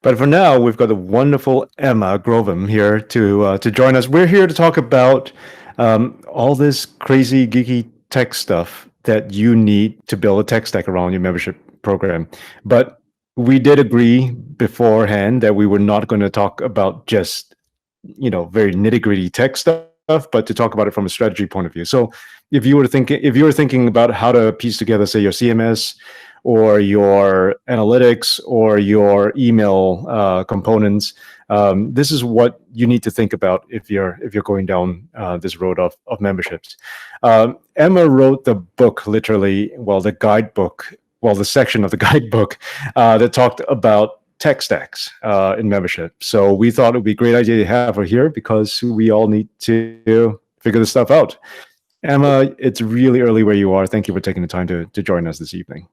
But for now, we've got the wonderful Emma Grovum here to join us. We're here to talk about all this crazy geeky tech stuff that you need to build a tech stack around your membership program. But we did agree beforehand that we were not going to talk about just very nitty gritty tech stuff, but to talk about it from a strategy point of view. So if you were thinking about how to piece together, say, your CMS or your analytics or your email components, this is what you need to think about if you're going down this road of memberships. Emma wrote the book, literally, well, the guidebook, well, the section of the guidebook that talked about tech stacks in membership. So we thought it would be a great idea to have her here because we all need to figure this stuff out. Emma, it's really early where you are. Thank you for taking the time to join us this evening.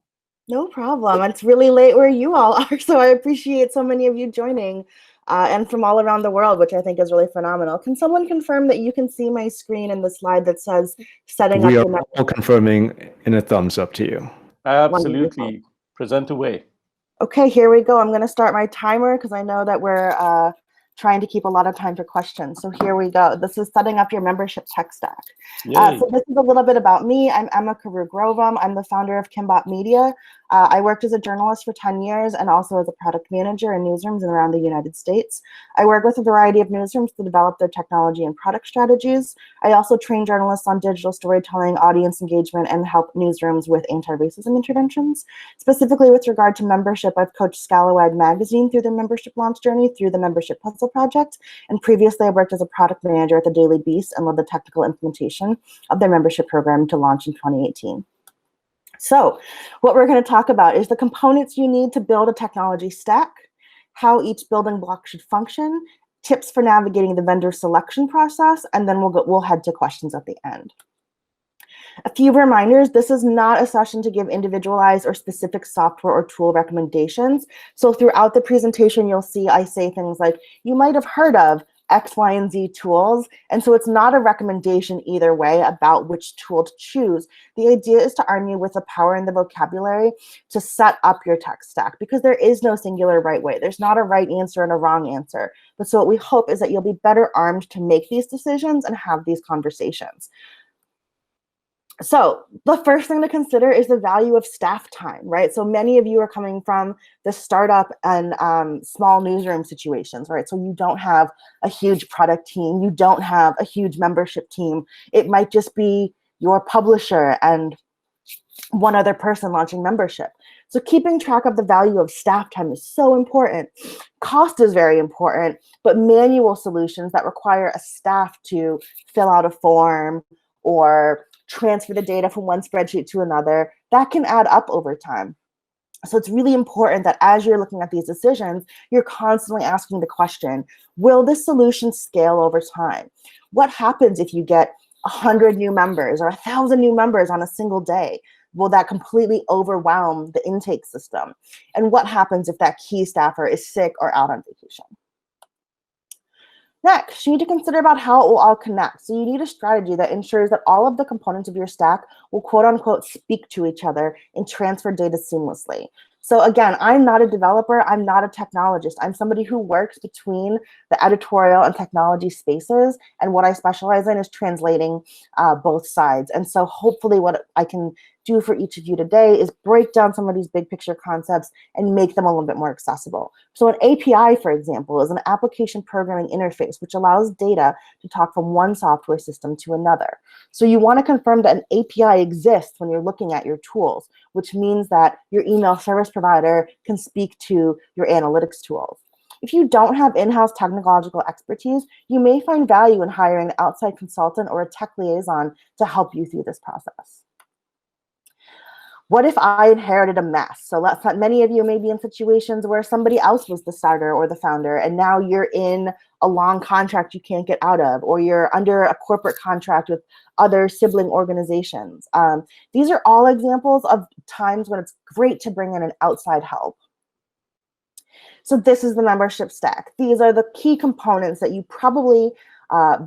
No problem. It's really late where you all are, so I appreciate so many of you joining and from all around the world, which I think is really phenomenal. Can someone confirm that you can see my screen in the slide that says setting up your membership? We are all confirming in a thumbs up to you. Absolutely. Wonderful. Present away. Okay, here we go. I'm going to start my timer because I know that we're trying to keep a lot of time for questions. So here we go. This is setting up your membership tech stack. So this is a little bit about me. I'm Emma Carew Grovum. I'm the founder of Kimbap Media. I worked as a journalist for 10 years and also as a product manager in newsrooms in around the United States. I work with a variety of newsrooms to develop their technology and product strategies. I also train journalists on digital storytelling, audience engagement, and help newsrooms with anti-racism interventions. Specifically with regard to membership, I've coached Scalawag Magazine through their membership launch journey through the Membership Puzzle Project. And previously, I worked as a product manager at the Daily Beast and led the technical implementation of their membership program to launch in 2018. So what we're going to talk about is the components you need to build a technology stack, how each building block should function, tips for navigating the vendor selection process, and then we'll head to questions at the end. A few reminders, this is not a session to give individualized or specific software or tool recommendations. So throughout the presentation, you'll see I say things like, you might have heard of X, Y, and Z tools. And so it's not a recommendation either way about which tool to choose. The idea is to arm you with the power and the vocabulary to set up your tech stack because there is no singular right way. There's not a right answer and a wrong answer. But so what we hope is that you'll be better armed to make these decisions and have these conversations. So the first thing to consider is the value of staff time, right? So many of you are coming from the startup and small newsroom situations, right? So you don't have a huge product team. You don't have a huge membership team. It might just be your publisher and one other person launching membership. So keeping track of the value of staff time is so important. Cost is very important, but manual solutions that require a staff to fill out a form or transfer the data from one spreadsheet to another, that can add up over time. So it's really important that as you're looking at these decisions, you're constantly asking the question, will this solution scale over time? What happens if you get 100 new members or 1,000 new members on a single day? Will that completely overwhelm the intake system? And what happens if that key staffer is sick or out on vacation? Next, you need to consider about how it will all connect. So you need a strategy that ensures that all of the components of your stack will quote unquote speak to each other and transfer data seamlessly. So again, I'm not a developer, I'm not a technologist. I'm somebody who works between the editorial and technology spaces, and what I specialize in is translating both sides. And so hopefully what I can do for each of you today is break down some of these big picture concepts and make them a little bit more accessible. So an API, for example, is an application programming interface, which allows data to talk from one software system to another. So you want to confirm that an API exists when you're looking at your tools, which means that your email service provider can speak to your analytics tools. If you don't have in-house technological expertise, you may find value in hiring an outside consultant or a tech liaison to help you through this process. What if I inherited a mess? So many of you may be in situations where somebody else was the starter or the founder, and now you're in a long contract you can't get out of, or you're under a corporate contract with other sibling organizations. These are all examples of times when it's great to bring in an outside help. So this is the membership stack. These are the key components that you probably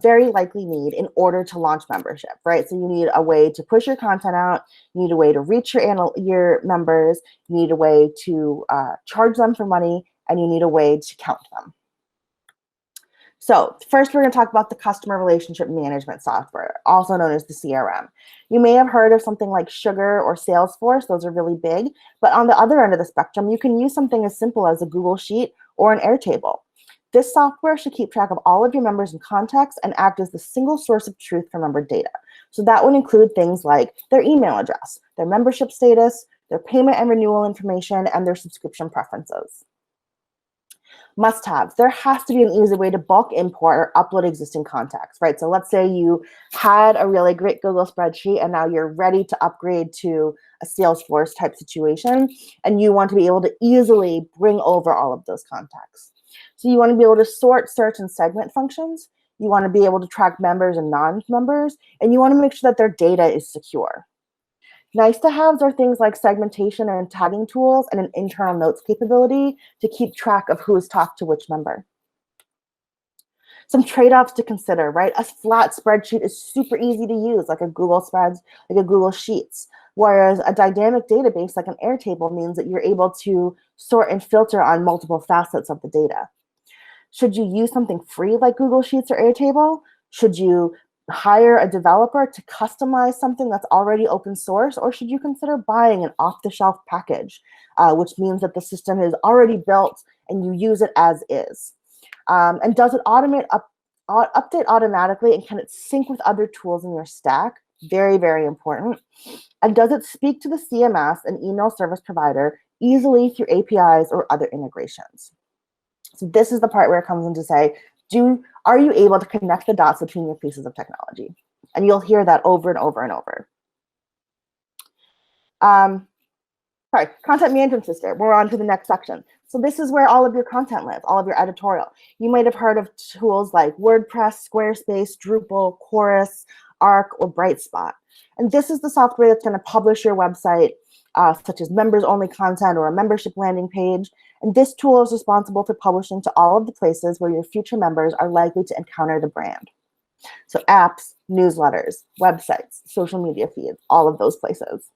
very likely need in order to launch membership, right? So you need a way to push your content out, you need a way to reach your members, you need a way to charge them for money, and you need a way to count them. So first, we're going to talk about the customer relationship management software, also known as the CRM. You may have heard of something like Sugar or Salesforce. Those are really big. But on the other end of the spectrum, you can use something as simple as a Google Sheet or an Airtable. This software should keep track of all of your members and contacts and act as the single source of truth for member data. So that would include things like their email address, their membership status, their payment and renewal information, and their subscription preferences. Must-haves. There has to be an easy way to bulk import or upload existing contacts, right? So let's say you had a really great Google spreadsheet and now you're ready to upgrade to a Salesforce type situation, and you want to be able to easily bring over all of those contacts. So you want to be able to sort, search, and segment functions. You want to be able to track members and non-members, and you want to make sure that their data is secure. Nice to haves are things like segmentation and tagging tools and an internal notes capability to keep track of who's talked to which member. Some trade-offs to consider, right? A flat spreadsheet is super easy to use, like a Google Spreads, like a Google Sheets, whereas a dynamic database like an Airtable means that you're able to sort and filter on multiple facets of the data. Should you use something free like Google Sheets or Airtable? Should you hire a developer to customize something that's already open source, or should you consider buying an off-the-shelf package, which means that the system is already built and you use it as is? And does it update automatically, and can it sync with other tools in your stack? Very, very important. And does it speak to the CMS and email service provider easily through APIs or other integrations? So this is the part where it comes in to say, are you able to connect the dots between your pieces of technology? And you'll hear that over and over and over. Sorry, content management system. We're on to the next section. So this is where all of your content lives, all of your editorial. You might have heard of tools like WordPress, Squarespace, Drupal, Chorus, Arc, or Brightspot. And this is the software that's going to publish your website, such as members-only content or a membership landing page. And this tool is responsible for publishing to all of the places where your future members are likely to encounter the brand. So apps, newsletters, websites, social media feeds, all of those places.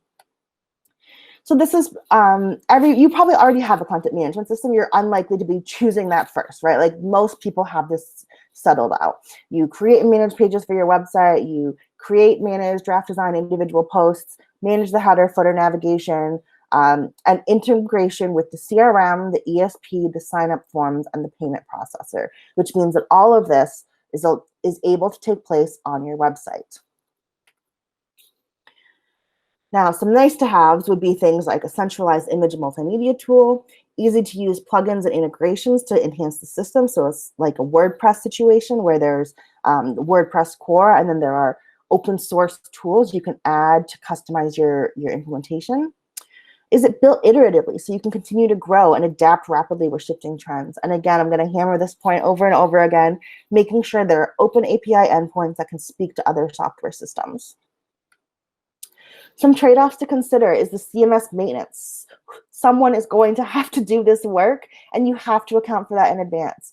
So this is, you probably already have a content management system. You're unlikely to be choosing that first, right? Like most people have this settled out. You create and manage pages for your website. You create, manage, draft, design individual posts, manage the header, footer navigation, and integration with the CRM, the ESP, the sign-up forms, and the payment processor, which means that all of this is able to take place on your website. Now, some nice to haves would be things like a centralized image and multimedia tool, easy to use plugins and integrations to enhance the system. So it's like a WordPress situation where there's WordPress core, and then there are open source tools you can add to customize your implementation. Is it built iteratively so you can continue to grow and adapt rapidly with shifting trends? And again, I'm going to hammer this point over and over again, making sure there are open API endpoints that can speak to other software systems. Some trade-offs to consider is the CMS maintenance. Someone is going to have to do this work, and you have to account for that in advance.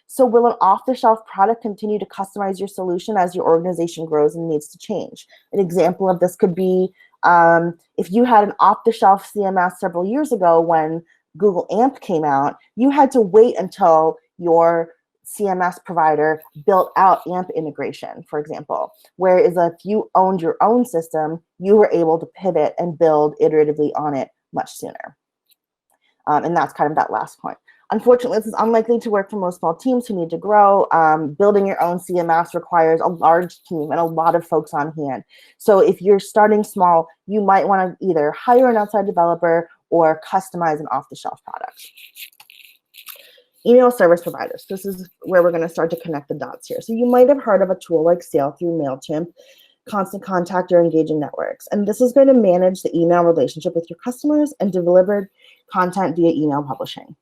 So will an off-the-shelf product continue to customize your solution as your organization grows and needs to change? An example of this could be if you had an off-the-shelf CMS several years ago when Google AMP came out, you had to wait until your CMS provider built out AMP integration, for example. Whereas if you owned your own system, you were able to pivot and build iteratively on it much sooner. And that's kind of that last point. Unfortunately, this is unlikely to work for most small teams who need to grow. Building your own CMS requires a large team and a lot of folks on hand. So if you're starting small, you might want to either hire an outside developer or customize an off-the-shelf product. Email service providers. This is where we're going to start to connect the dots here. So you might have heard of a tool like Sail through MailChimp, Constant Contact, or Engaging Networks. And this is going to manage the email relationship with your customers and deliver content via email publishing.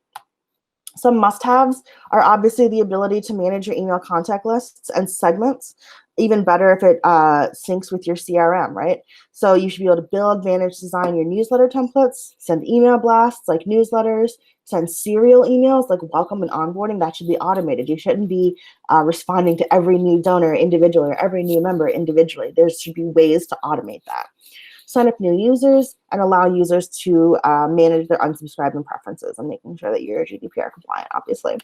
Some must-haves are obviously the ability to manage your email contact lists and segments, even better if it syncs with your CRM, right? So you should be able to build, manage, design your newsletter templates, send email blasts like newsletters, send serial emails like welcome and onboarding. That should be automated. You shouldn't be responding to every new donor individually or every new member individually. There should be ways to automate that. sign up new users, and allow users to manage their unsubscribe and preferences, and making sure that you're GDPR compliant, obviously.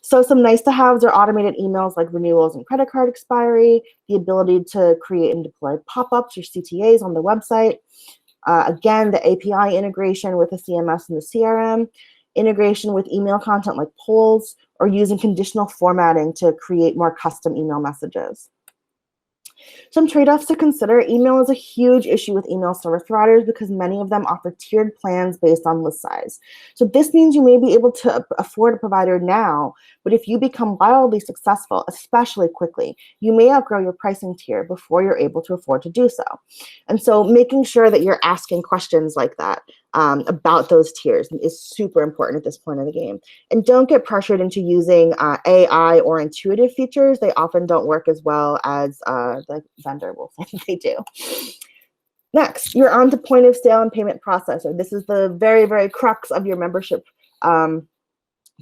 So some nice to haves are automated emails like renewals and credit card expiry, the ability to create and deploy pop-ups or CTAs on the website. Again, the API integration with the CMS and the CRM, integration with email content like polls, or using conditional formatting to create more custom email messages. Some trade-offs to consider. Email is a huge issue with email service providers because many of them offer tiered plans based on list size. So this means you may be able to afford a provider now, but if you become wildly successful, especially quickly, you may outgrow your pricing tier before you're able to afford to do so. And so making sure that you're asking questions like that about those tiers is super important at this point in the game. And don't get pressured into using AI or intuitive features. They often don't work as well as the vendor will say they do. Next, you're on to point of sale and payment processor. This is the very, very crux of your membership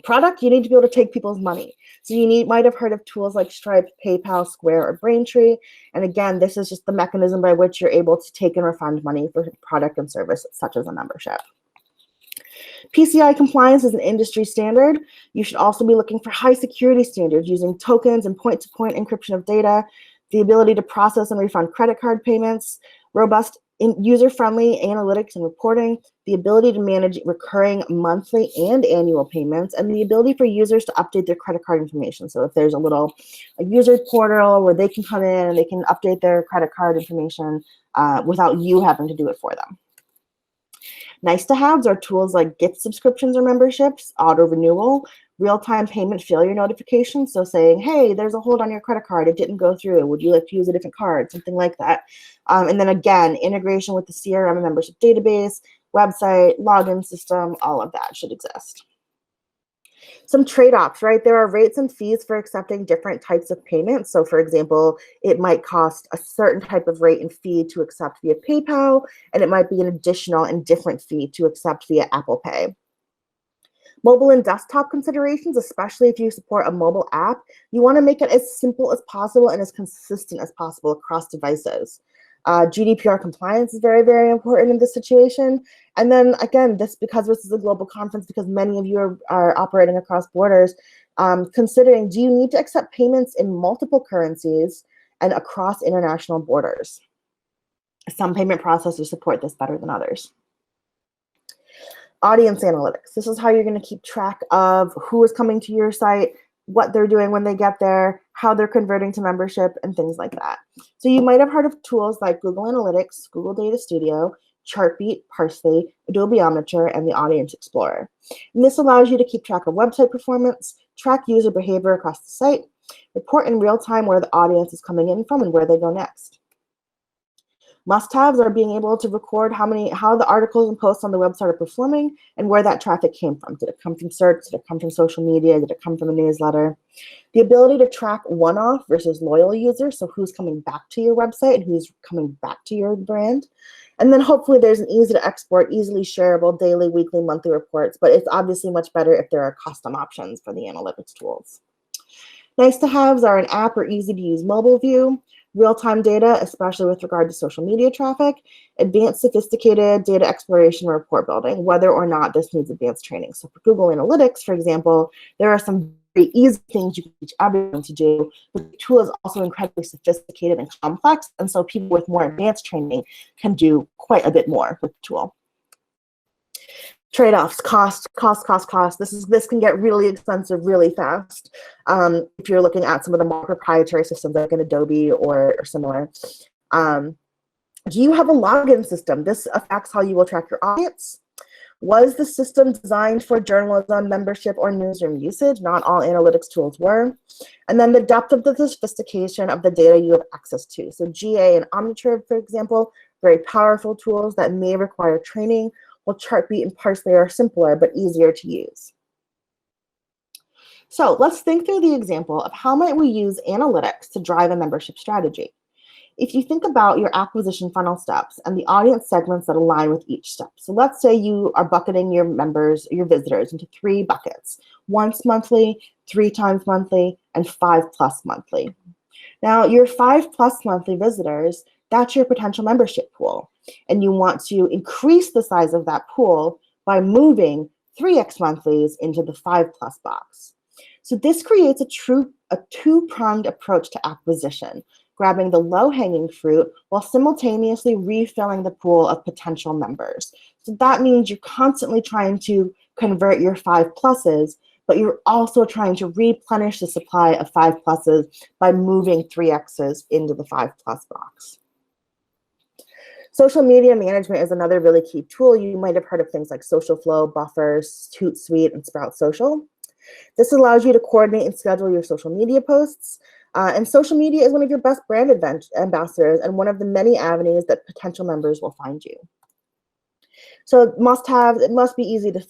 product. You need to be able to take people's money. So you might have heard of tools like Stripe, PayPal, Square, or Braintree. And again, this is just the mechanism by which you're able to take and refund money for product and service such as a membership. PCI compliance is an industry standard. You should also be looking for high security standards using tokens and point-to-point encryption of data, the ability to process and refund credit card payments, robust user-friendly analytics and reporting, the ability to manage recurring monthly and annual payments, and the ability for users to update their credit card information. So if there's a user portal where they can come in and they can update their credit card information without you having to do it for them. Nice to haves are tools like gift subscriptions or memberships, auto renewal, real-time payment failure notifications. So saying, hey, there's a hold on your credit card. It didn't go through. Would you like to use a different card? Something like that. And then again, integration with the CRM and membership database, website, login system, all of that should exist. Some trade-offs, right? There are rates and fees for accepting different types of payments. So for example, it might cost a certain type of rate and fee to accept via PayPal, and it might be an additional and different fee to accept via Apple Pay. Mobile and desktop considerations, especially if you support a mobile app, you want to make it as simple as possible and as consistent as possible across devices. GDPR compliance is very, very important in this situation. And then again, because this is a global conference, because many of you are operating across borders, considering, do you need to accept payments in multiple currencies and across international borders? Some payment processors support this better than others. Audience analytics. This is how you're going to keep track of who is coming to your site, what they're doing when they get there, how they're converting to membership, and things like that. So you might have heard of tools like Google Analytics, Google Data Studio, Chartbeat, Parsley, Adobe Omniture, and the Audience Explorer. And this allows you to keep track of website performance, track user behavior across the site, report in real time where the audience is coming in from and where they go next. Must-haves are being able to record how the articles and posts on the website are performing and where that traffic came from. Did it come from search? Did it come from social media? Did it come from a newsletter? The ability to track one-off versus loyal users, so who's coming back to your website and who's coming back to your brand. And then hopefully there's an easy to export, easily shareable daily, weekly, monthly reports, but it's obviously much better if there are custom options for the analytics tools. Nice to haves are an app or easy to use mobile view, real-time data, especially with regard to social media traffic, advanced sophisticated data exploration and report building, whether or not this needs advanced training. So for Google Analytics, for example, there are some very easy things you can teach everyone to do, but the tool is also incredibly sophisticated and complex, and so people with more advanced training can do quite a bit more with the tool. Trade-offs, cost. This can get really expensive really fast if you're looking at some of the more proprietary systems like an Adobe or similar. Do you have a login system? This affects how you will track your audience. Was the system designed for journalism, membership, or newsroom usage? Not all analytics tools were. And then the depth of the sophistication of the data you have access to. So GA and Omniture, for example, very powerful tools that may require training, while Chartbeat and Parsley are simpler but easier to use. So let's think through the example of how might we use analytics to drive a membership strategy. If you think about your acquisition funnel steps and the audience segments that align with each step. So let's say you are bucketing your members, your visitors into 3 buckets: once monthly, 3 times monthly, and 5+ monthly. Now, your 5+ monthly visitors, That's your potential membership pool. And you want to increase the size of that pool by moving 3x monthlies into the 5+ box. So this creates a two-pronged approach to acquisition, grabbing the low-hanging fruit while simultaneously refilling the pool of potential members. So that means you're constantly trying to convert your 5+s, but you're also trying to replenish the supply of 5+s by moving 3x's into the 5+ box. Social media management is another really key tool. You might have heard of things like Social Flow, Buffer, Hootsuite, and Sprout Social. This allows you to coordinate and schedule your social media posts. And social media is one of your best brand ambassadors and one of the many avenues that potential members will find you. So it must be easy to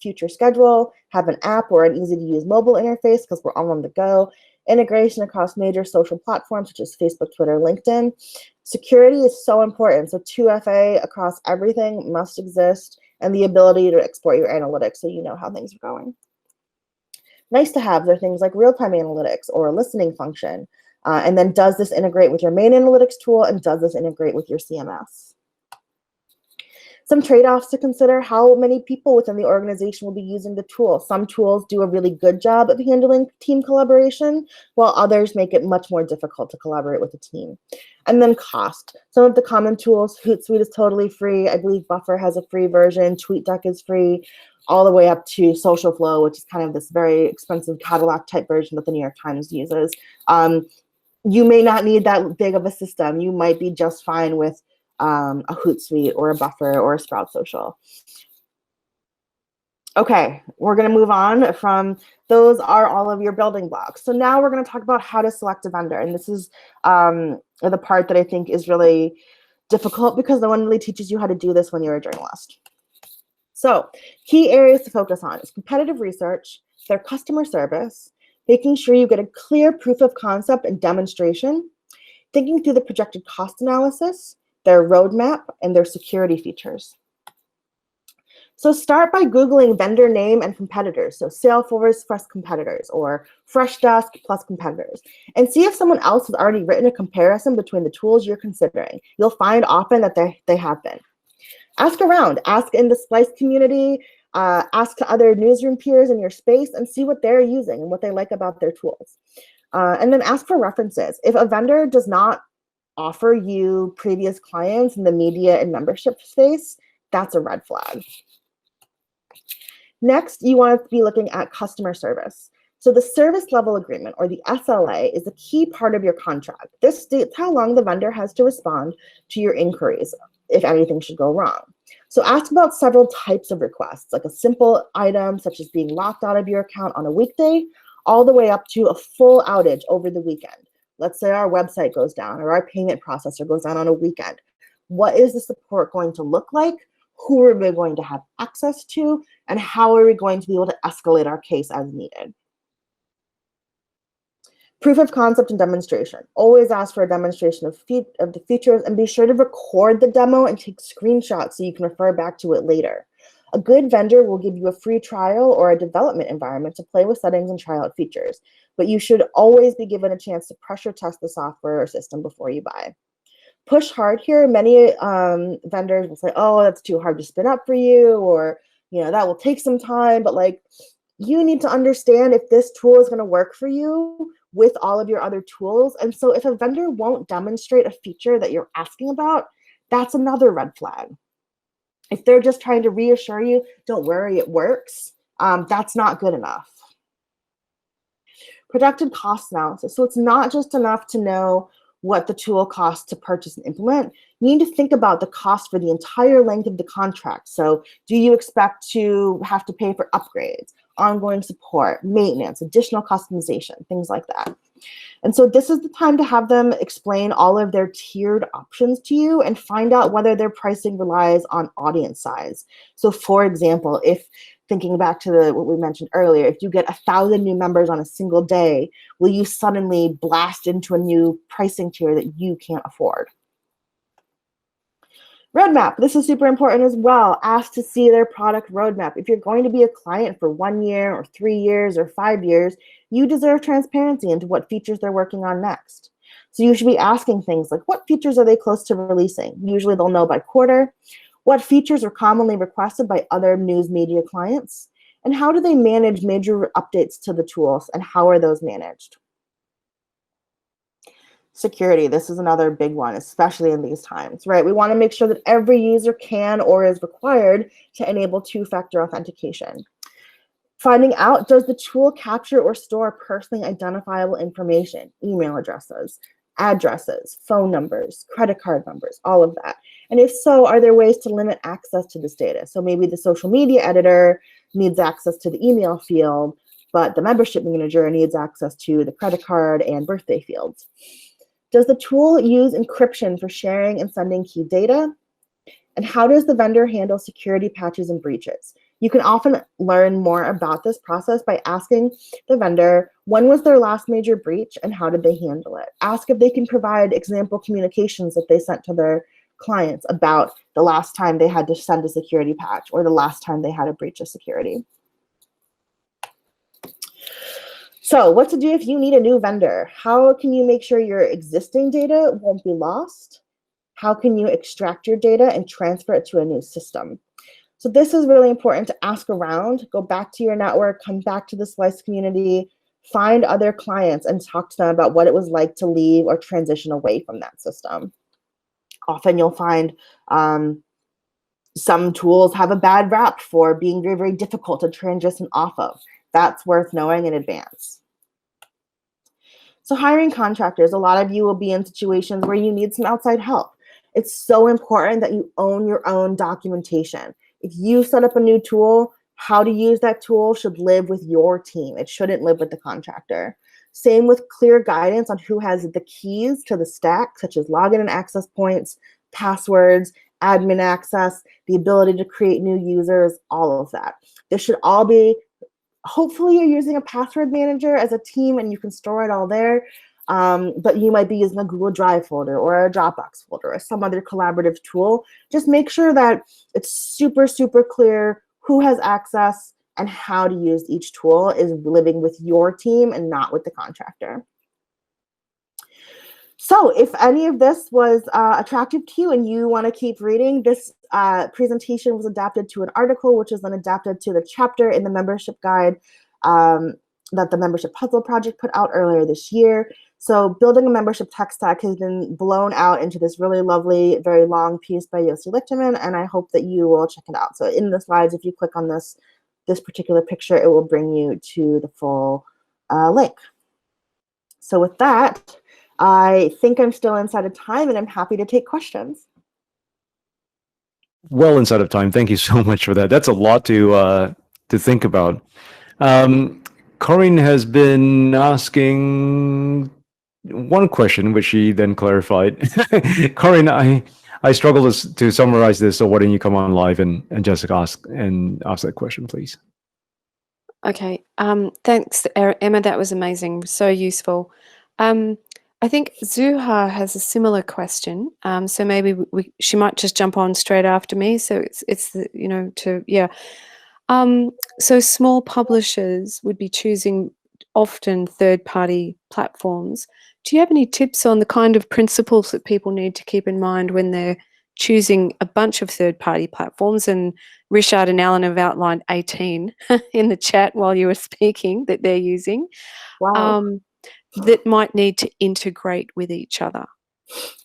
future schedule, have an app or an easy to use mobile interface because we're all on the go, integration across major social platforms such as Facebook, Twitter, LinkedIn. Security is so important. So 2FA across everything must exist, and the ability to export your analytics so you know how things are going. Nice to have are things like real-time analytics or a listening function. And then does this integrate with your main analytics tool, and does this integrate with your CMS? Some trade-offs to consider: how many people within the organization will be using the tool. Some tools do a really good job of handling team collaboration, while others make it much more difficult to collaborate with a team. And then cost. Some of the common tools, Hootsuite is totally free. I believe Buffer has a free version. TweetDeck is free, all the way up to Social Flow, which is kind of this very expensive Cadillac type version that the New York Times uses. You may not need that big of a system. You might be just fine with a Hootsuite or a Buffer or a Sprout Social. Okay, we're going to move on from those are all of your building blocks. So now we're going to talk about how to select a vendor. And this is the part that I think is really difficult because no one really teaches you how to do this when you're a journalist. So key areas to focus on is competitive research, their customer service, making sure you get a clear proof of concept and demonstration, thinking through the projected cost analysis, their roadmap, and their security features. So start by Googling vendor name and competitors. So Salesforce plus competitors or Freshdesk plus competitors. And see if someone else has already written a comparison between the tools you're considering. You'll find often that they have been. Ask around. Ask in the Splice community. Ask to other newsroom peers in your space and see what they're using and what they like about their tools. And then ask for references. If a vendor does not offer you previous clients in the media and membership space, that's a red flag. Next, you want to be looking at customer service. So the service level agreement, or the SLA, is a key part of your contract. This states how long the vendor has to respond to your inquiries if anything should go wrong. So ask about several types of requests, like a simple item such as being locked out of your account on a weekday, all the way up to a full outage over the weekend. Let's say our website goes down or our payment processor goes down on a weekend. What is the support going to look like? Who are we going to have access to? And how are we going to be able to escalate our case as needed? Proof of concept and demonstration. Always ask for a demonstration of the features and be sure to record the demo and take screenshots so you can refer back to it later. A good vendor will give you a free trial or a development environment to play with settings and try out features, but you should always be given a chance to pressure test the software or system before you buy. Push hard here. Many vendors will say, oh, that's too hard to spin up for you, or that will take some time, but like you need to understand if this tool is going to work for you with all of your other tools. And so if a vendor won't demonstrate a feature that you're asking about, that's another red flag. If they're just trying to reassure you, don't worry, it works, that's not good enough. Projected cost analysis. So it's not just enough to know what the tool costs to purchase and implement. You need to think about the cost for the entire length of the contract. So do you expect to have to pay for upgrades, ongoing support, maintenance, additional customization, things like that? And so this is the time to have them explain all of their tiered options to you and find out whether their pricing relies on audience size. So for example, if thinking back to what we mentioned earlier, if you get 1,000 new members on a single day, will you suddenly blast into a new pricing tier that you can't afford? Roadmap. This is super important as well. Ask to see their product roadmap. If you're going to be a client for 1 year or 3 years or 5 years, you deserve transparency into what features they're working on next. So you should be asking things like, what features are they close to releasing? Usually they'll know by quarter. What features are commonly requested by other news media clients? And how do they manage major updates to the tools, and how are those managed? Security, this is another big one, especially in these times, right? We want to make sure that every user can or is required to enable two-factor authentication. Finding out, does the tool capture or store personally identifiable information, email addresses, phone numbers, credit card numbers, all of that? And if so, are there ways to limit access to this data? So maybe the social media editor needs access to the email field, but the membership manager needs access to the credit card and birthday fields. Does the tool use encryption for sharing and sending key data? And how does the vendor handle security patches and breaches? You can often learn more about this process by asking the vendor, when was their last major breach and how did they handle it? Ask if they can provide example communications that they sent to their clients about the last time they had to send a security patch or the last time they had a breach of security. So what to do if you need a new vendor? How can you make sure your existing data won't be lost? How can you extract your data and transfer it to a new system? So this is really important to ask around, go back to your network, come back to the Slice community, find other clients and talk to them about what it was like to leave or transition away from that system. Often you'll find some tools have a bad rap for being very, very difficult to transition off of. That's worth knowing in advance. So hiring contractors, a lot of you will be in situations where you need some outside help. It's so important that you own your own documentation. If you set up a new tool, how to use that tool should live with your team. It shouldn't live with the contractor. Same with clear guidance on who has the keys to the stack, such as login and access points, passwords, admin access, the ability to create new users, all of that. This should all be, hopefully you're using a password manager as a team and you can store it all there. But you might be using a Google Drive folder or a Dropbox folder or some other collaborative tool. Just make sure that it's super, super clear who has access and how to use each tool is living with your team and not with the contractor. So if any of this was attractive to you and you want to keep reading, this presentation was adapted to an article, which is then adapted to the chapter in the membership guide that the Membership Puzzle Project put out earlier this year. So building a membership tech stack has been blown out into this really lovely, very long piece by Yossi Lichterman, and I hope that you will check it out. So in the slides, if you click on this particular picture, it will bring you to the full link. So with that, I think I'm still inside of time, and I'm happy to take questions. Well inside of time. Thank you so much for that. That's a lot to think about. Corinne has been asking one question, which she then clarified. Corinne, I struggle to summarize this, so why don't you come on live and Jessica ask that question, please? Okay. Thanks, Emma. That was amazing. So useful. I think Zuha has a similar question. So maybe she might just jump on straight after me. So it's the, you know, so small publishers would be choosing often third-party platforms. Do you have any tips on the kind of principles that people need to keep in mind when they're choosing a bunch of third-party platforms? And Richard and Alan have outlined 18 in the chat while you were speaking that they're using. Wow. That might need to integrate with each other.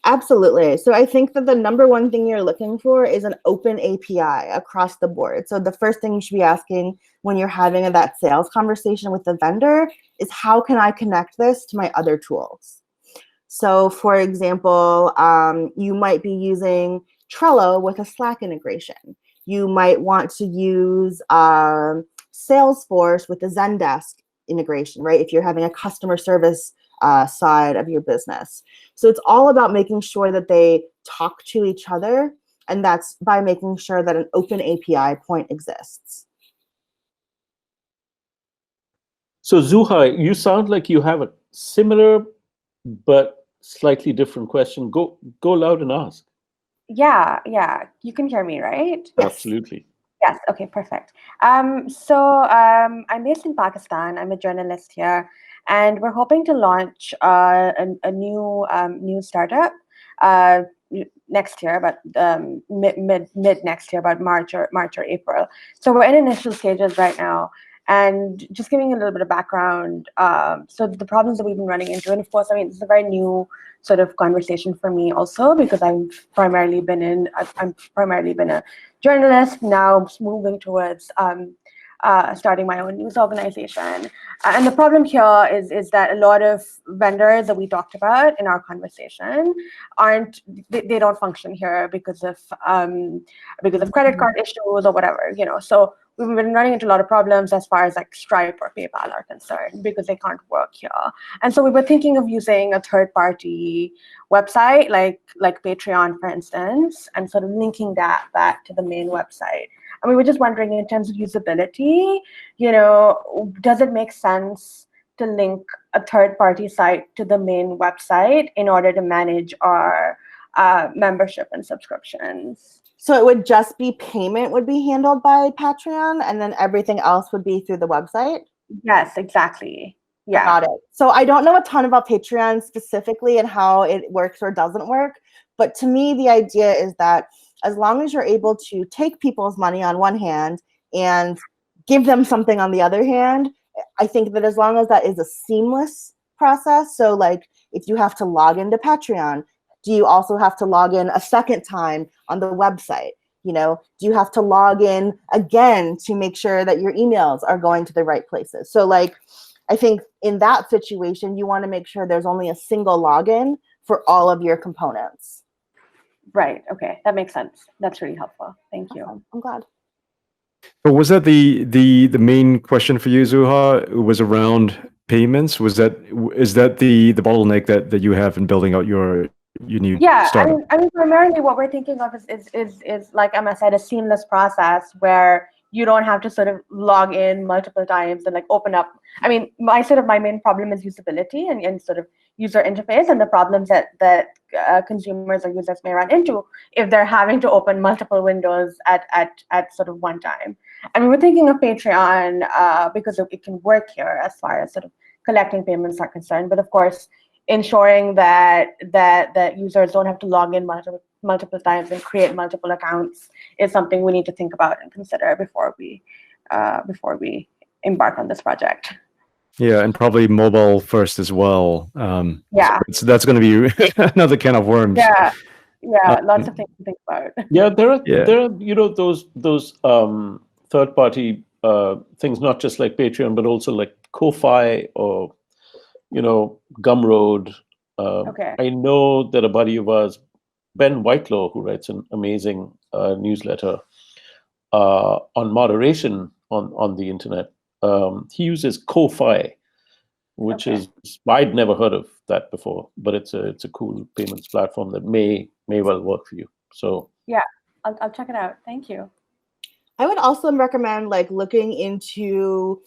Absolutely. So I think that the number one thing you're looking for is an open API across the board. So the first thing you should be asking when you're having that sales conversation with the vendor is, how can I connect this to my other tools? So for example, you might be using Trello with a Slack integration. You might want to use Salesforce with a Zendesk integration, right? If you're having a customer service side of your business. So it's all about making sure that they talk to each other, and that's by making sure that an open API point exists. So Zuha, you sound like you have a similar but slightly different question. Go loud and ask. Yeah, you can hear me, right? Absolutely. Yes, okay, perfect. So I'm based in Pakistan. I'm a journalist here. and we're hoping to launch a new startup next year, but mid next year, about March or April. So we're in initial stages right now. And just giving a little bit of background, so the problems that we've been running into, and of course, I mean, it's a very new sort of conversation for me also, because I've primarily been a journalist, now moving towards starting my own news organization. And the problem here is that a lot of vendors that we talked about in our conversation they don't function here because of credit card issues or whatever, So we've been running into a lot of problems as far as like Stripe or PayPal are concerned, because they can't work here. And so we were thinking of using a third-party website like Patreon, for instance, and sort of linking that back to the main website. And we were just wondering, in terms of usability, does it make sense to link a third-party site to the main website in order to manage our membership and subscriptions? So it would just be payment would be handled by Patreon, and then everything else would be through the website? Yes, exactly. Yeah. Got it. So I don't know a ton about Patreon specifically and how it works or doesn't work, but to me, the idea is that as long as you're able to take people's money on one hand and give them something on the other hand, I think that as long as that is a seamless process, so like if you have to log into Patreon, do you also have to log in a second time on the website? Do you have to log in again to make sure that your emails are going to the right places? So like, I think in that situation, you want to make sure there's only a single login for all of your components. Right. Okay. That makes sense. That's really helpful. Thank you. Awesome. I'm glad. So was that the main question for you, Zuha? It was around payments? Is that the bottleneck that you have in building out your new startup? I mean, primarily what we're thinking of is like Emma said, a seamless process where you don't have to sort of log in multiple times and like open up. I mean, my main problem is usability and sort of user interface, and the problems that consumers or users may run into if they're having to open multiple windows at sort of one time. I mean, we're thinking of Patreon because it can work here as far as sort of collecting payments are concerned, but of course, ensuring that users don't have to log in multiple times and create multiple accounts is something we need to think about and consider before we embark on this project. Yeah, and probably mobile first as well. So that's going to be another can of worms. Yeah, lots of things to think about. Yeah, there are those third party things, not just like Patreon, but also like Kofi or Gumroad. Okay. I know that a buddy of ours, Ben Whitelaw, who writes an amazing newsletter on moderation on the internet, he uses Kofi, which is, I'd never heard of that before, but it's a cool payments platform that may well work for you. So yeah, I'll check it out. Thank you. I would also recommend like looking into,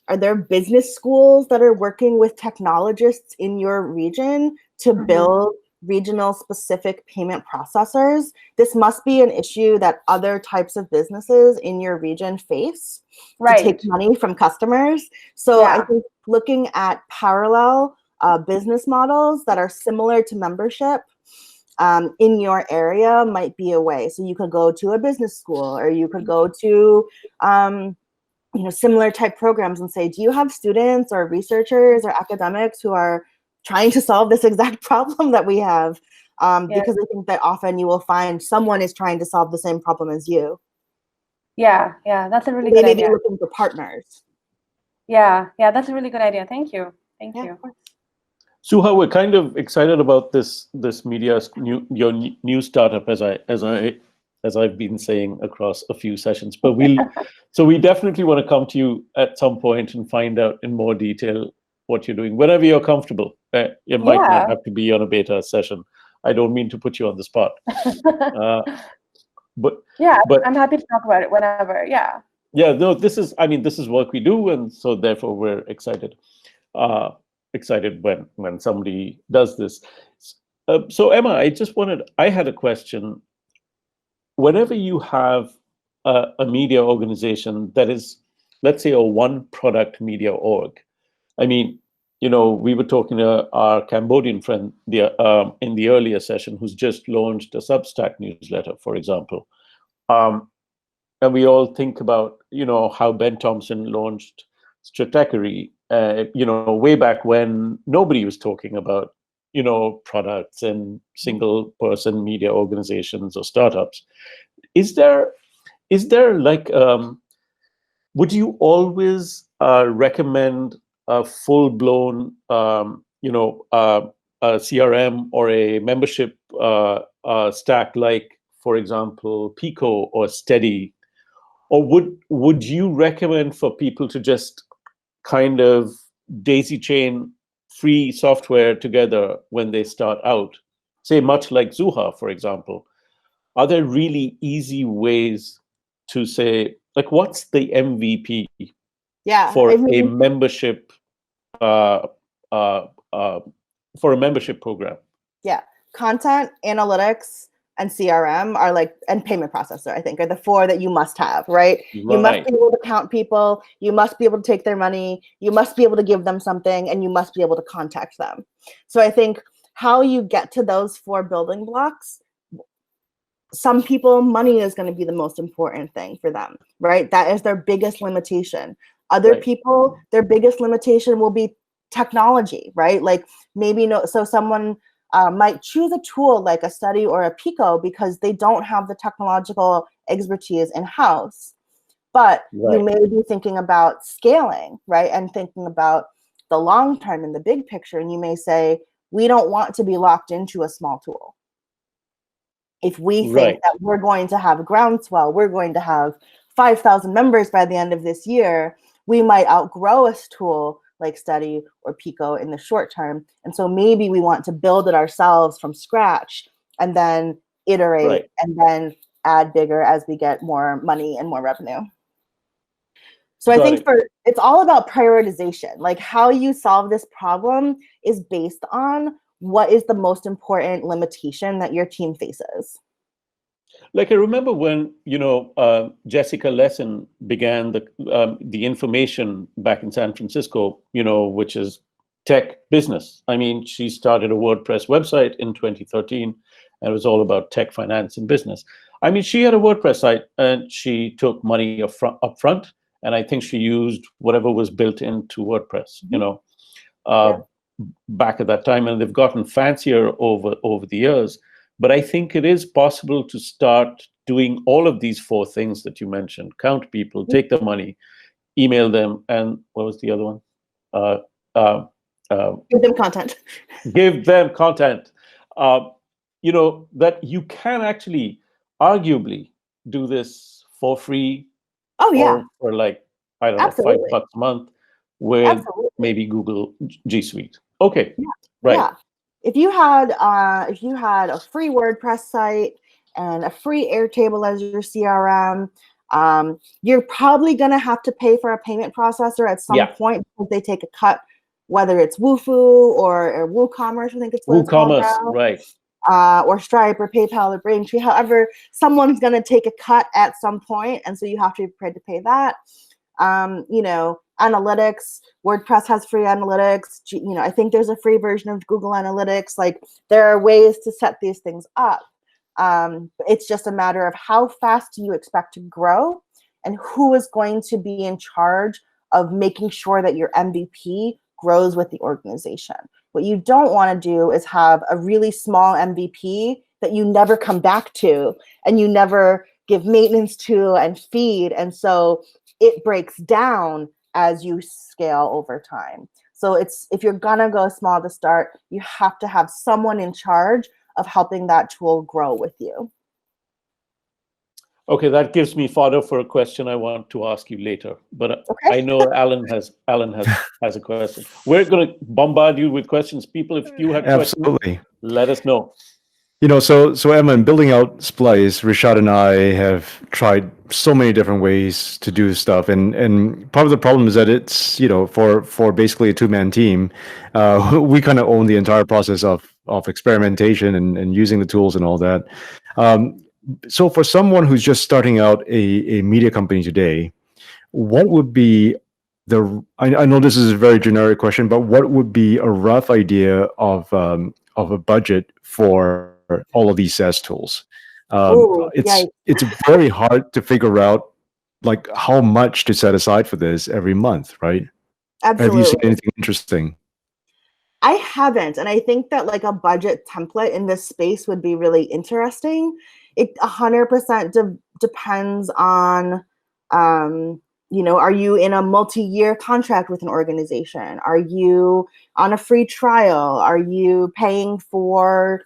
are there business schools that are working with technologists in your region to build regional specific payment processors? This must be an issue that other types of businesses in your region face to take money from customers. So I think looking at parallel business models that are similar to membership in your area might be a way. So you could go to a business school, or you could go to similar type programs and say, do you have students or researchers or academics who are trying to solve this exact problem that we have? Because I think that often you will find someone is trying to solve the same problem as you. Yeah, that's a really good idea. They may be looking for partners. Yeah, that's a really good idea. Thank you. Thank you. Suha, we're kind of excited about this media your new startup, as I've been saying across a few sessions. But we definitely want to come to you at some point and find out in more detail what you're doing, whenever you're comfortable. It might not have to be on a beta session. I don't mean to put you on the spot. But I'm happy to talk about it whenever. Yeah. Yeah, no, this is work we do, and so therefore we're excited. Excited when somebody does this. So Emma, I had a question. Whenever you have a media organization that is, let's say, a one product media org, I mean, we were talking to our Cambodian friend in the earlier session who's just launched a Substack newsletter, for example. And we all think about, how Ben Thompson launched Stratechery, way back when nobody was talking about, products and single person media organizations or startups. Is there like, would you always recommend a full-blown, a CRM or a membership stack like, for example, Pico or Steady? Or would you recommend for people to just kind of daisy chain free software together when they start out? Say, much like Zuha, for example. Are there really easy ways to say, like, what's the MVP for a membership for a membership program? Yeah, content, analytics, and CRM are like, and payment processor, I think, are the four that you must have, right? You must be able to count people, you must be able to take their money, you must be able to give them something, and you must be able to contact them. So I think how you get to those four building blocks, some people, money is going to be the most important thing for them, right? That is their biggest limitation. Other people, their biggest limitation will be technology, right? Like maybe so someone might choose a tool like a Study or a Pico because they don't have the technological expertise in-house. But you may be thinking about scaling, right? And thinking about the long term and the big picture. And you may say, we don't want to be locked into a small tool. If we think that we're going to have a groundswell, we're going to have 5,000 members by the end of this year, we might outgrow a tool like Study or Pico in the short term. And so maybe we want to build it ourselves from scratch and then iterate and then add bigger as we get more money and more revenue. So I think it's all about prioritization. Like how you solve this problem is based on what is the most important limitation that your team faces. Like I remember when, Jessica Lesson began the information back in San Francisco, which is tech business. I mean, she started a WordPress website in 2013, and it was all about tech, finance, and business. I mean, she had a WordPress site, and she took money up front, and I think she used whatever was built into WordPress, back at that time, and they've gotten fancier over the years. But I think it is possible to start doing all of these four things that you mentioned: count people, take the money, email them, and what was the other one? Give them content. Give them content. That you can actually arguably do this for free. Oh yeah. Or like, I don't know, $5 a month with maybe Google G Suite. Okay. Yeah. Right. Yeah. If you had a free WordPress site and a free Airtable as your CRM, you're probably going to have to pay for a payment processor at some point because they take a cut, whether it's Wufoo or WooCommerce, I think it's what it's called now. Right. Or Stripe or PayPal or Braintree. However, someone's going to take a cut at some point, and so you have to be prepared to pay that. Analytics, WordPress has free analytics. I think there's a free version of Google Analytics. Like there are ways to set these things up. It's just a matter of how fast do you expect to grow and who is going to be in charge of making sure that your MVP grows with the organization. What you don't want to do is have a really small MVP that you never come back to and you never give maintenance to and feed. And so it breaks down as you scale over time. So if you're gonna go small to start, you have to have someone in charge of helping that tool grow with you. Okay, that gives me fodder for a question I want to ask you later. But I know Alan has a question. We're gonna bombard you with questions. People, if you have questions, let us know. So Emma, in building out Splice, Rishad and I have tried so many different ways to do stuff, and part of the problem is that it's for basically a two-man team, we kind of own the entire process of experimentation and using the tools and all that. So for someone who's just starting out a media company today, what would be I know this is a very generic question, but what would be a rough idea of a budget for all of these SaaS tools? Ooh, yikes. It's very hard to figure out like how much to set aside for this every month, right? Have you seen Absolutely. anything interesting? I haven't, and I think that like a budget template in this space would be really interesting. It 100% depends on, are you in a multi-year contract with an organization? Are you on a free trial? Are you paying for,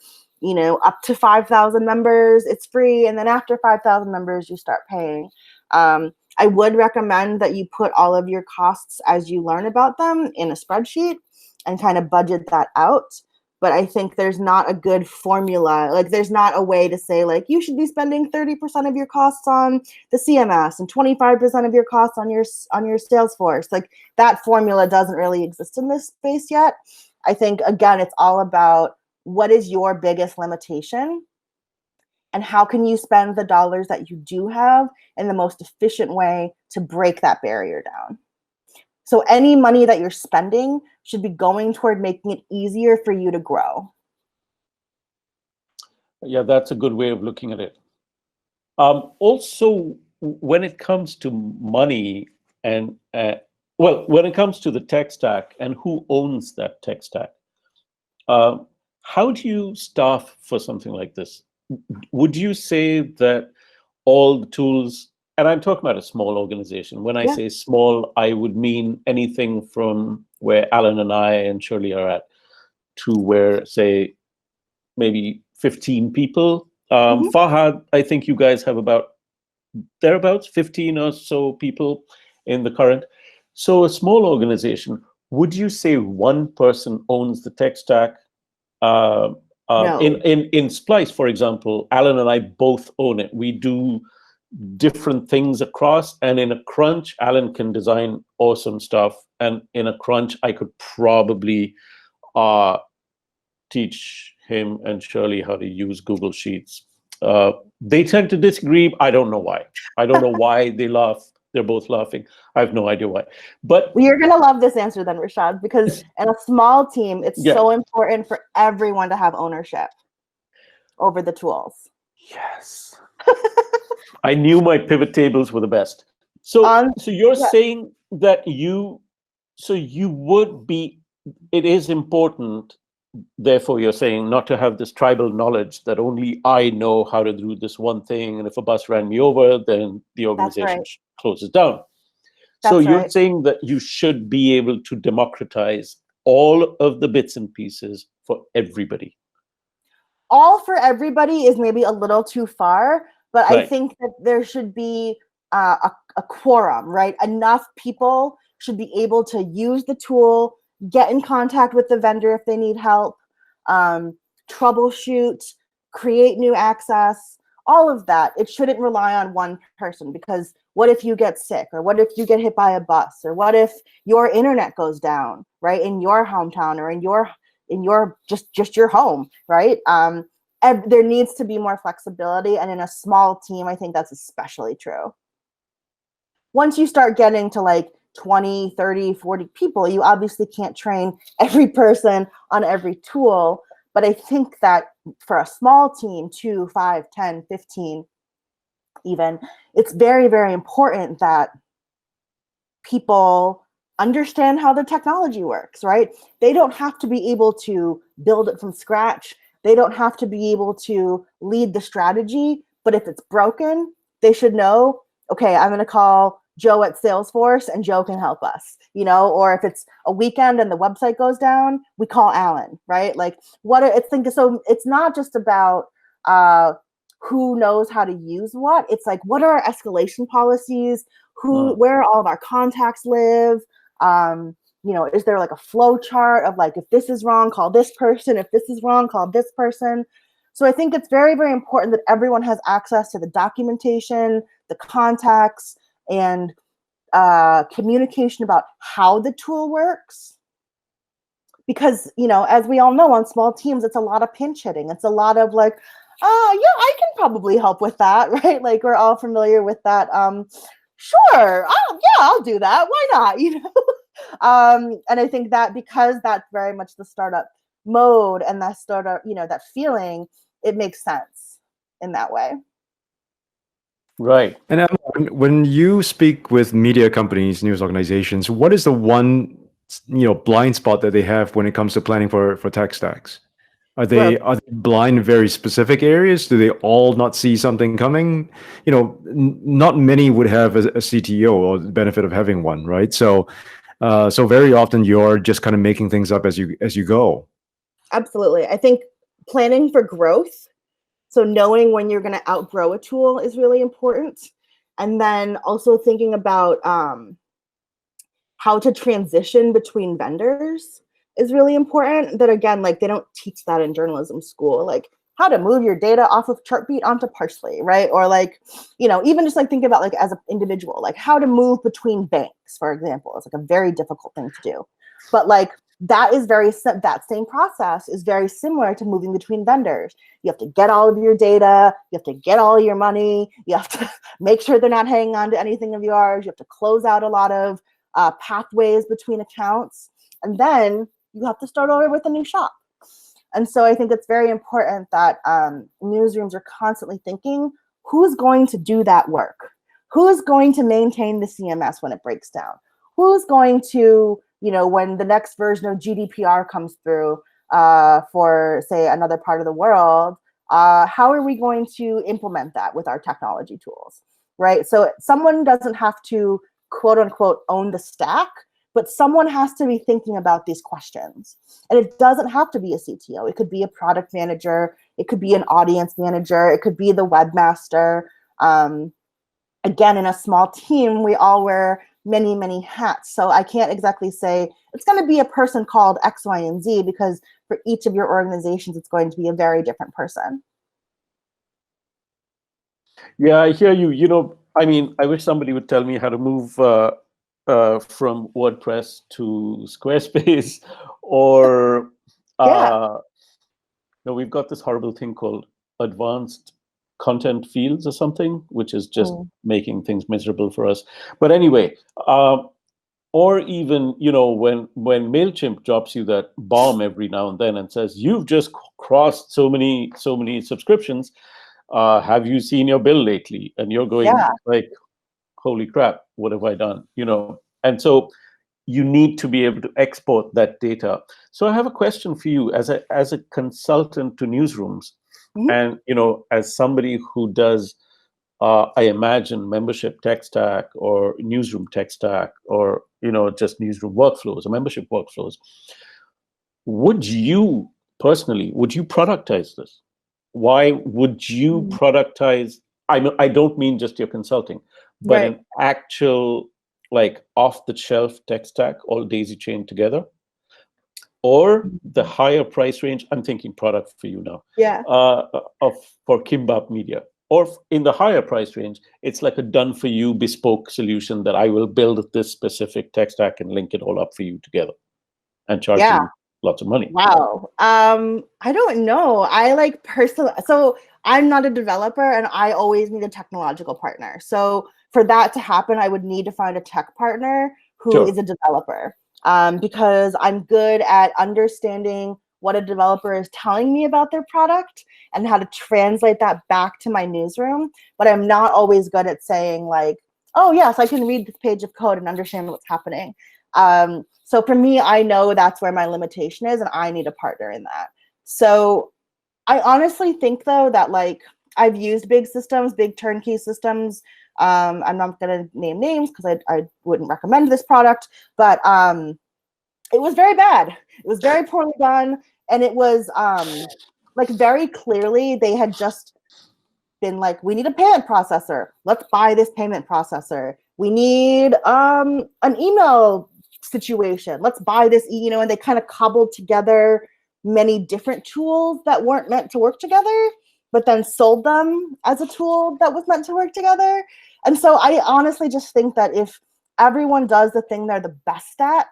up to 5,000 members, it's free, and then after 5,000 members, you start paying. I would recommend that you put all of your costs as you learn about them in a spreadsheet and kind of budget that out. But I think there's not a good formula. Like there's not a way to say like, you should be spending 30% of your costs on the CMS and 25% of your costs on your Salesforce. Like that formula doesn't really exist in this space yet. I think, again, it's all about what is your biggest limitation and how can you spend the dollars that you do have in the most efficient way to break that barrier down. So any money that you're spending should be going toward making it easier for you to grow. Yeah, that's a good way of looking at it. Also, when it comes to money and, when it comes to the tech stack and who owns that tech stack, how do you staff for something like this? Would you say that all the tools, and I'm talking about a small organization. When I say small, I would mean anything from where Alan and I and Shirley are at to where, say, maybe 15 people. Fahad, I think you guys have about thereabouts 15 or so people in the current. So a small organization, would you say one person owns the tech stack? No. In Splice, for example, Alan and I both own it. We do different things across, and in a crunch, Alan can design awesome stuff, and in a crunch, I could probably teach him and Shirley how to use Google Sheets. They tend to disagree. I don't know why. I don't know why they laugh. They're both laughing. I have no idea why. But you're going to love this answer then, Rashad, because in a small team, it's so important for everyone to have ownership over the tools. Yes. I knew my pivot tables were the best. So you're saying that you would be, it is important, therefore you're saying not to have this tribal knowledge that only I know how to do this one thing, and if a bus ran me over, then the organization closes down. So you're saying that you should be able to democratize all of the bits and pieces for everybody. All for everybody is maybe a little too far, but I think that there should be a quorum, right? Enough people should be able to use the tool, get in contact with the vendor if they need help, troubleshoot, create new access, all of that. It shouldn't rely on one person, because what if you get sick, or what if you get hit by a bus, or what if your internet goes down, right, in your hometown, or in your just your home, right? There needs to be more flexibility, and in a small team, I think that's especially true. Once you start getting to like 20, 30, 40 people, you obviously can't train every person on every tool, but I think that for a small team, 2, 5, 10, 15 even, it's very, very important that people understand how the technology works, right? They don't have to be able to build it from scratch. They don't have to be able to lead the strategy, but if it's broken, they should know, okay, I'm going to call Joe at Salesforce and Joe can help us, or if it's a weekend and the website goes down, we call Alan, right? Like so it's not just about who knows how to use what. It's like, what are our escalation policies? Where all of our contacts live? Is there like a flow chart of like, if this is wrong, call this person. If this is wrong, call this person. So I think it's very, very important that everyone has access to the documentation, the contacts, and communication about how the tool works. Because, as we all know, on small teams, it's a lot of pinch hitting. It's a lot of like, I can probably help with that, right? Like we're all familiar with that sure, yeah, I'll do that. Why not? You know. And I think that because that's very much the startup mode and that startup, you know, that feeling, it makes sense in that way. Right. And when you speak with media companies, news organizations, what is the one, blind spot that they have when it comes to planning for tech stacks? Are they blind in very specific areas? Do they all not see something coming? Not many would have a CTO or the benefit of having one, right? So very often you're just kind of making things up as you go. Absolutely. I think planning for growth, so knowing when you're going to outgrow a tool is really important. And then also thinking about how to transition between vendors is really important. That again, like they don't teach that in journalism school, like how to move your data off of Chartbeat onto Parsley, right? Or like, even just like thinking about like as an individual, like how to move between banks, for example, is like a very difficult thing to do. But like that same process is very similar to moving between vendors. You have to get all of your data, you have to get all your money, you have to make sure they're not hanging on to anything of yours, you have to close out a lot of pathways between accounts, and then you have to start over with a new shop. And so I think it's very important that newsrooms are constantly thinking, who's going to do that work? Who's going to maintain the CMS when it breaks down? Who's going to, when the next version of GDPR comes through for, say, another part of the world, how are we going to implement that with our technology tools, right? So someone doesn't have to, quote unquote, own the stack, but someone has to be thinking about these questions. And it doesn't have to be a CTO. It could be a product manager. It could be an audience manager. It could be the webmaster. Again, in a small team, we all wear many, many hats. So I can't exactly say it's going to be a person called X, Y, and Z, because for each of your organizations, it's going to be a very different person. Yeah, I hear you. I wish somebody would tell me how to move from WordPress to Squarespace, or we've got this horrible thing called advanced content fields or something, which is just making things miserable for us. But anyway, or even when MailChimp drops you that bomb every now and then and says you've just crossed so many subscriptions. Have you seen your bill lately? And you're going like, holy crap, what have I done? And so you need to be able to export that data. So I have a question for you as a consultant to newsrooms, and as somebody who does, I imagine, membership tech stack or newsroom tech stack, or just newsroom workflows or membership workflows. Would you personally productize this? Why would you productize? I don't mean just your consulting, but an actual, like, off-the-shelf tech stack, all daisy chained together, or the higher price range. I'm thinking product for you now. For Kimbap Media, or in the higher price range, it's like a done-for-you bespoke solution that I will build this specific tech stack and link it all up for you together and charge you lots of money. Wow. I don't know. I like personally, so I'm not a developer and I always need a technological partner. So for that to happen, I would need to find a tech partner who is a developer, because I'm good at understanding what a developer is telling me about their product and how to translate that back to my newsroom. But I'm not always good at saying like, oh yes, I can read this page of code and understand what's happening. So for me, I know that's where my limitation is, and I need a partner in that. So I honestly think, though, that like I've used big systems, big turnkey systems. I'm not going to name names because I wouldn't recommend this product, but it was very bad. It was very poorly done, and it was like very clearly they had just been like, we need a payment processor. Let's buy this payment processor. We need an email situation. Let's buy this, and they kind of cobbled together many different tools that weren't meant to work together, but then sold them as a tool that was meant to work together. And so I honestly just think that if everyone does the thing they're the best at,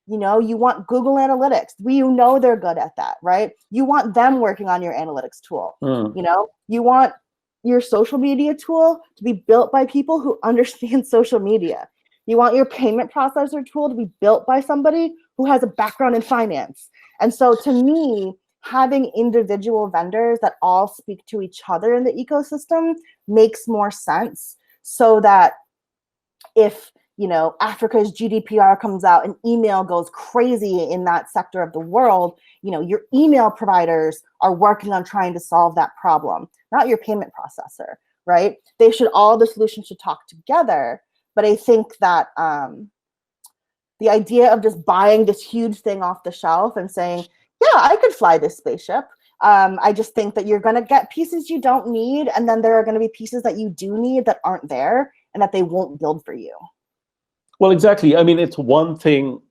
you want Google Analytics. They're good at that, right? You want them working on your analytics tool. You want your social media tool to be built by people who understand social media. You want your payment processor tool to be built by somebody who has a background in finance. And so to me, having individual vendors that all speak to each other in the ecosystem makes more sense, so that if, you know, Africa's GDPR comes out and email goes crazy in that sector of the world, you know, your email providers are working on trying to solve that problem, not your payment processor, right? They should, all the solutions should talk together. But I think that the idea of just buying this huge thing off the shelf and saying, yeah, I could fly this spaceship. I just think that you're going to get pieces you don't need, and then there are going to be pieces that you do need that aren't there and that they won't build for you. Well, exactly. I mean, it's one thing.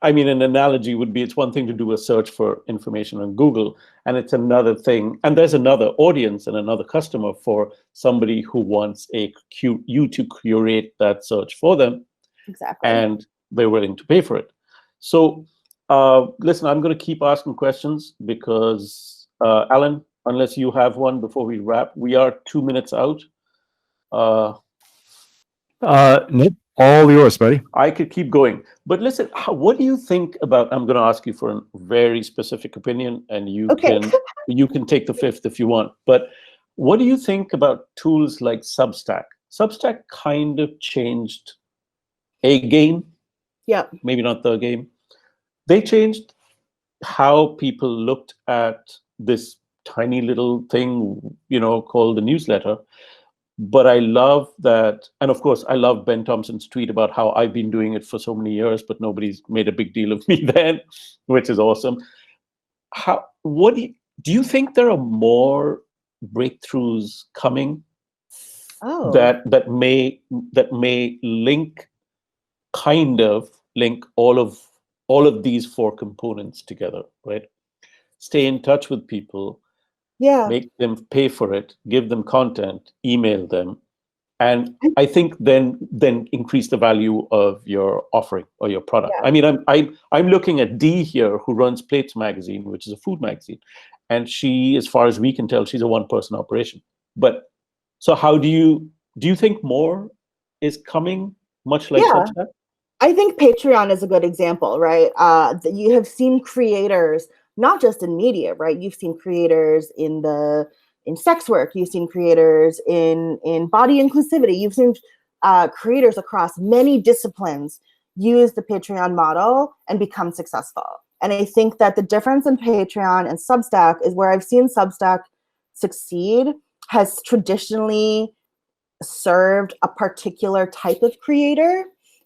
I mean, an analogy would be, it's one thing to do a search for information on Google, and it's another thing, and there's another audience and another customer for somebody who wants you to curate that search for them. Exactly. And they're willing to pay for it. So listen, I'm going to keep asking questions because, Alan, unless you have one before we wrap, we are 2 minutes out. Nope. All yours, buddy. I could keep going. But listen, what do you think about, I'm going to ask you for a very specific opinion, and you can take the fifth if you want. But what do you think about tools like Substack? Substack kind of changed a game. Yeah. Maybe not the game. They changed how people looked at this tiny little thing, you know, called the newsletter. But I love that, and of course, I love Ben Thompson's tweet about how I've been doing it for so many years, but nobody's made a big deal of me then, which is awesome. What do you think there are more breakthroughs coming that may link all of these four components together, right? Stay in touch with people. Yeah. Make them pay for it, give them content, email them, and I think then increase the value of your offering or your product. Yeah. I mean, I'm looking at Dee here, who runs Plates Magazine, which is a food magazine, and she, as far as we can tell, she's a one-person operation. But so, how do you think more is coming, much like Substack? I think Patreon is a good example, right? You have seen creators, not just in media, right? You've seen creators in sex work. You've seen creators in body inclusivity. You've seen creators across many disciplines use the Patreon model and become successful. And I think that the difference in Patreon and Substack is where I've seen Substack succeed has traditionally served a particular type of creator.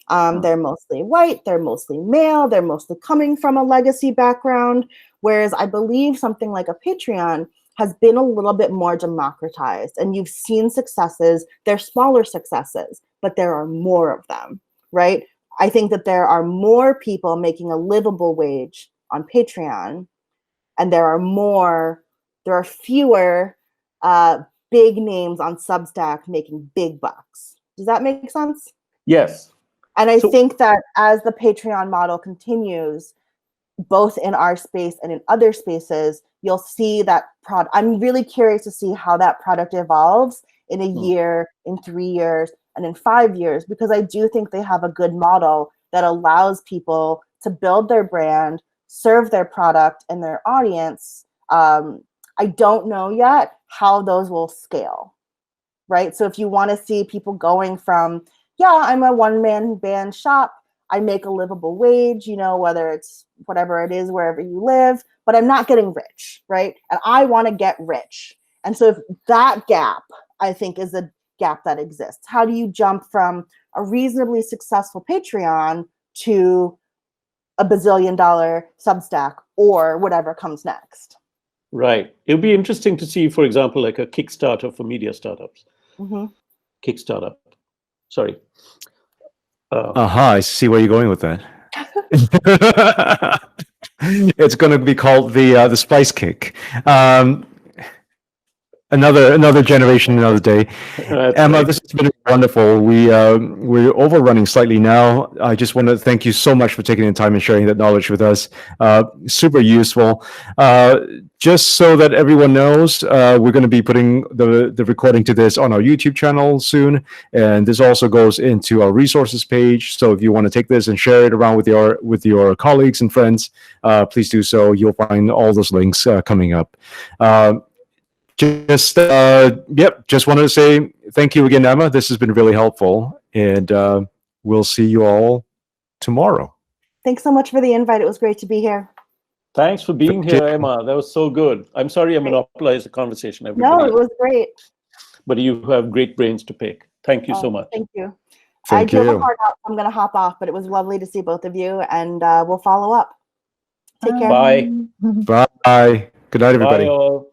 They're mostly white, they're mostly male, they're mostly coming from a legacy background. Whereas I believe something like a Patreon has been a little bit more democratized, and you've seen successes. They're smaller successes, but there are more of them, right? I think that there are more people making a livable wage on Patreon, and there are fewer big names on Substack making big bucks. Does that make sense? Yes. And I think that as the Patreon model continues, both in our space and in other spaces, you'll see that product. I'm really curious to see how that product evolves in a year, in 3 years, and in 5 years, because I do think they have a good model that allows people to build their brand, serve their product and their audience. I don't know yet how those will scale, right? So if you want to see people going from, yeah, I'm a one-man band shop, I make a livable wage, you know, whether it's whatever it is, wherever you live, but I'm not getting rich, right? And I want to get rich. And so if that gap, I think, is a gap that exists. How do you jump from a reasonably successful Patreon to a $1 billion Substack or whatever comes next? Right. It'll be interesting to see, for example, like a Kickstarter for media startups. Mm-hmm. Kickstarter. Sorry. I see where you're going with that. It's going to be called the Spice Cake. another generation, another day. That's Emma, right. this has been wonderful. We're overrunning slightly now. I just want to thank you so much for taking the time and sharing that knowledge with us. Super useful. Just so that everyone knows, we're going to be putting the recording to this on our YouTube channel soon, and this also goes into our resources page. So if you want to take this and share it around with your colleagues and friends, please do so. You'll find all those links coming up. Just wanted to say thank you again, Emma. This has been really helpful, and we'll see you all tomorrow. Thanks so much for the invite. It was great to be here. Thanks for being here, Emma. That was so good. I'm sorry I monopolized the conversation, everybody. No, it was great. But you have great brains to pick. Thank you so much. Thank you. Thank I do have you. a hard out. I'm going to hop off, but it was lovely to see both of you, and we'll follow up. Take care. Bye. Bye. Good night, everybody. Bye, all.